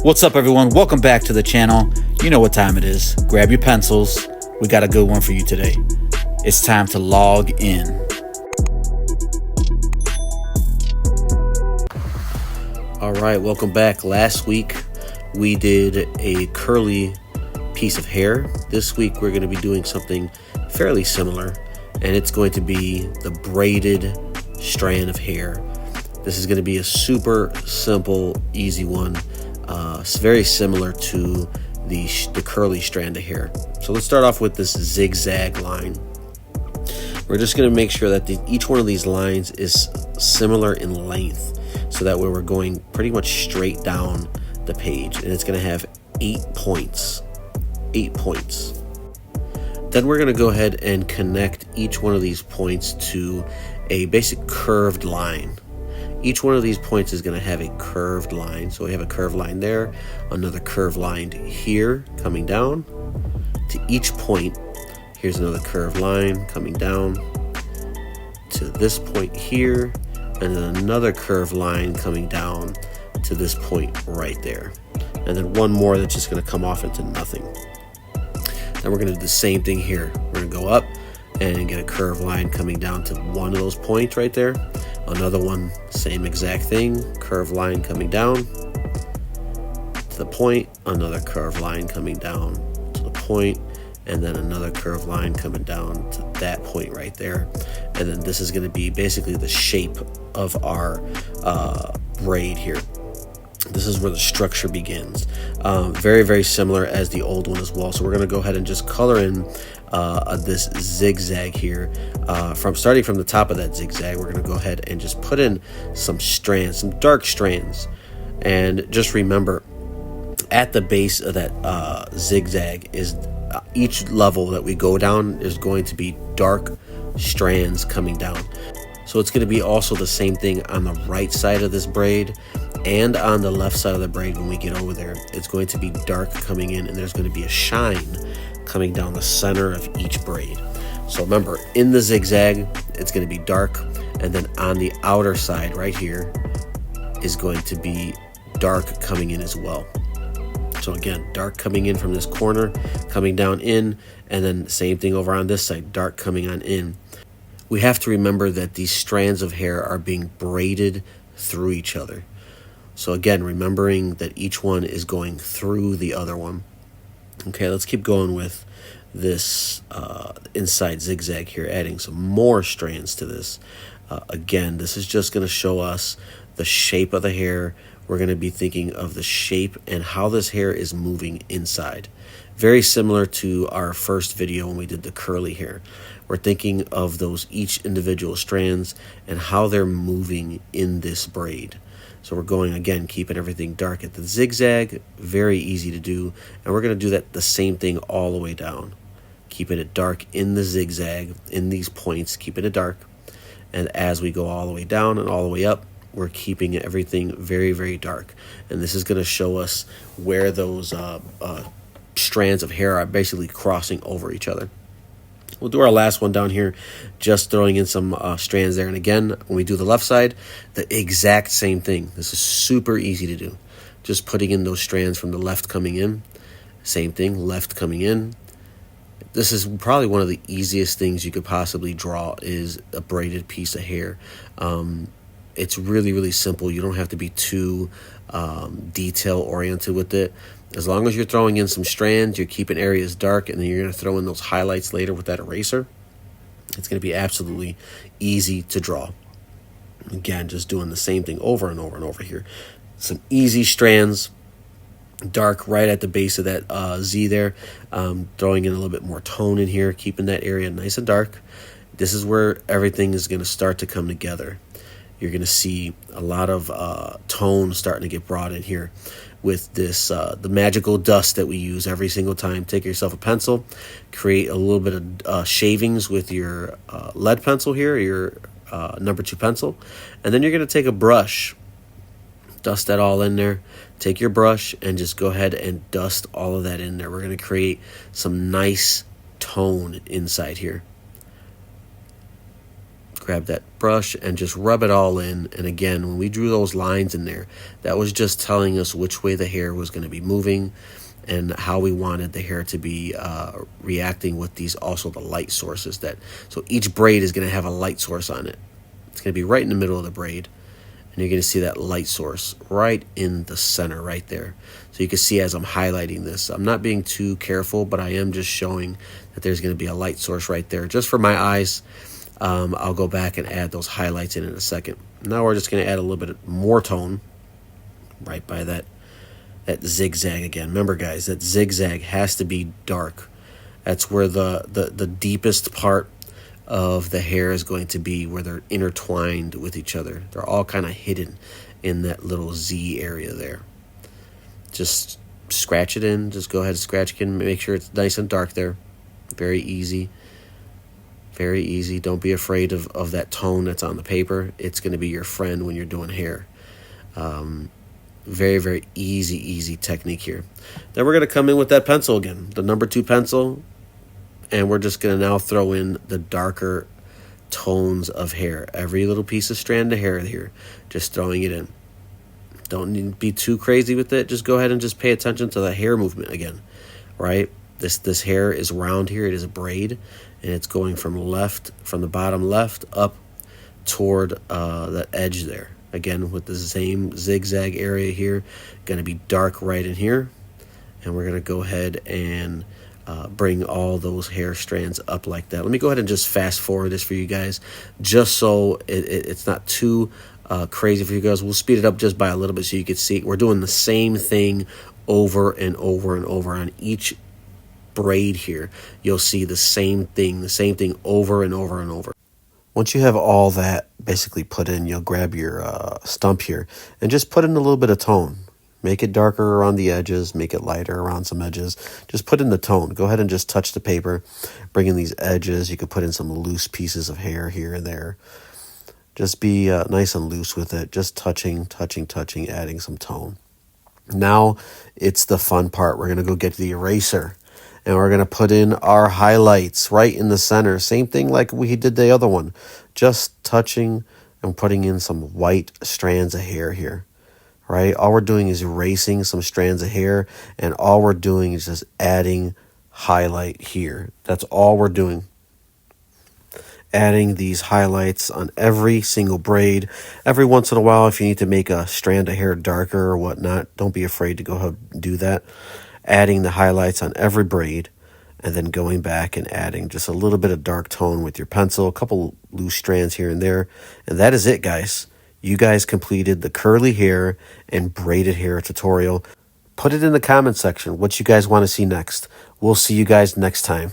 What's up, everyone? Welcome back to the channel. You know what time it is. Grab your pencils. We got a good one for you today. It's time to log in. All right, welcome back. Last week we did a curly piece of hair. This week we're going to be doing something fairly similar, and it's going to be the braided strand of hair. This is going to be a super simple, easy one. It's very similar to the curly strand of hair. So let's start off with this zigzag line. We're just going to make sure that each one of these lines is similar in length, so that way we're going pretty much straight down the page, and it's going to have 8 points. 8 points. Then we're going to go ahead and connect each one of these points to a basic curved line. Each one of these points is going to have a curved line. So we have a curved line there, another curved line here coming down to each point. Here's another curved line coming down to this point here, and then another curved line coming down to this point right there. And then one more that's just going to come off into nothing. Then we're going to do the same thing here. We're going to go up and get a curved line coming down to one of those points right there. Another one, same exact thing, curved line coming down to the point, another curved line coming down to the point, and then another curved line coming down to that point right there. And then this is going to be basically the shape of our braid here. This is where the structure begins. Very, very similar as the old one as well. So we're going to go ahead and just color in this zigzag here. Starting from the top of that zigzag, we're going to go ahead and just put in some strands, some dark strands. And just remember, at the base of that zigzag is each level that we go down is going to be dark strands coming down. So it's going to be also the same thing on the right side of this braid and on the left side of the braid. When we get over there, it's going to be dark coming in, and there's going to be a shine coming down the center of each braid. So remember, in the zigzag, it's going to be dark, and then on the outer side right here is going to be dark coming in as well. So again, dark coming in from this corner, coming down in, and then same thing over on this side, dark coming on in. We have to remember that these strands of hair are being braided through each other. So again, remembering that each one is going through the other one. Okay, let's keep going with this inside zigzag here, adding some more strands to this. Again, this is just going to show us the shape of the hair. We're going to be thinking of the shape and how this hair is moving inside. Very similar to our first video when we did the curly hair. We're thinking of those each individual strands and how they're moving in this braid. So we're going, again, keeping everything dark at the zigzag, very easy to do. And we're going to do that the same thing all the way down. Keeping it dark in the zigzag, in these points, keeping it dark. And as we go all the way down and all the way up, we're keeping everything very, very dark. And this is going to show us where those strands of hair are basically crossing over each other. We'll do our last one down here, just throwing in some strands there. And again, when we do the left side, the exact same thing. This is super easy to do. Just putting in those strands from the left coming in. Same thing, left coming in. This is probably one of the easiest things you could possibly draw, is a braided piece of hair. It's really, really simple. You don't have to be too detail-oriented with it. As long as you're throwing in some strands, you're keeping areas dark, and then you're going to throw in those highlights later with that eraser, it's going to be absolutely easy to draw. Again, just doing the same thing over and over and over here. Some easy strands, dark right at the base of that Z there. Throwing in a little bit more tone in here, keeping that area nice and dark. This is where everything is going to start to come together. You're going to see a lot of tone starting to get brought in here with this, the magical dust that we use every single time. Take yourself a pencil, create a little bit of shavings with your lead pencil here, your number 2 pencil, and then you're going to take a brush, dust that all in there. Take your brush and just go ahead and dust all of that in there. We're going to create some nice tone inside here. grab that brush and just rub it all in. And again, when we drew those lines in there, that was just telling us which way the hair was going to be moving and how we wanted the hair to be reacting with these, also the light sources. So each braid is going to have a light source on it. It's going to be right in the middle of the braid. And you're going to see that light source right in the center right there. So you can see as I'm highlighting this, I'm not being too careful, but I am just showing that there's going to be a light source right there. Just for my eyes, I'll go back and add those highlights in a second. Now we're just going to add a little bit more tone right by that zigzag again. Remember, guys, that zigzag has to be dark. That's where the deepest part of the hair is going to be, where they're intertwined with each other. They're all kind of hidden in that little Z area there. Just scratch it in. Just go ahead and scratch it in. Make sure it's nice and dark there. Very easy. Very easy. Don't be afraid of that tone that's on the paper. It's going to be your friend when you're doing hair. Very, very easy technique here. Then we're going to come in with that pencil again, the number 2 pencil. And we're just going to now throw in the darker tones of hair. Every little piece of strand of hair here, just throwing it in. Don't need to be too crazy with it. Just go ahead and just pay attention to the hair movement again, right? This hair is round here. It is a braid, and it's going from the bottom left up toward the edge there. Again, with the same zigzag area here, going to be dark right in here. And we're going to go ahead and bring all those hair strands up like that. Let me go ahead and just fast forward this for you guys, just so it's not too crazy for you guys. We'll speed it up just by a little bit so you can see. We're doing the same thing over and over and over on each braid here. You'll see the same thing over and over and over. Once you have all that basically put in, you'll grab your stump here and just put in a little bit of tone. Make it darker around the edges, make it lighter around some edges. Just put in the tone. Go ahead and just touch the paper. Bring in these edges. You could put in some loose pieces of hair here and there. Just be nice and loose with it. Just touching, adding some tone. Now it's the fun part. We're going to go get the eraser. And we're going to put in our highlights right in the center. Same thing like we did the other one. Just touching and putting in some white strands of hair here. Right? All we're doing is erasing some strands of hair, and all we're doing is just adding highlight here. That's all we're doing. Adding these highlights on every single braid. Every once in a while, if you need to make a strand of hair darker or whatnot, don't be afraid to go ahead and do that. Adding the highlights on every braid, and then going back and adding just a little bit of dark tone with your pencil, a couple loose strands here and there. And that is it, guys. You guys completed the curly hair and braided hair tutorial. Put it in the comment section what you guys want to see next. We'll see you guys next time.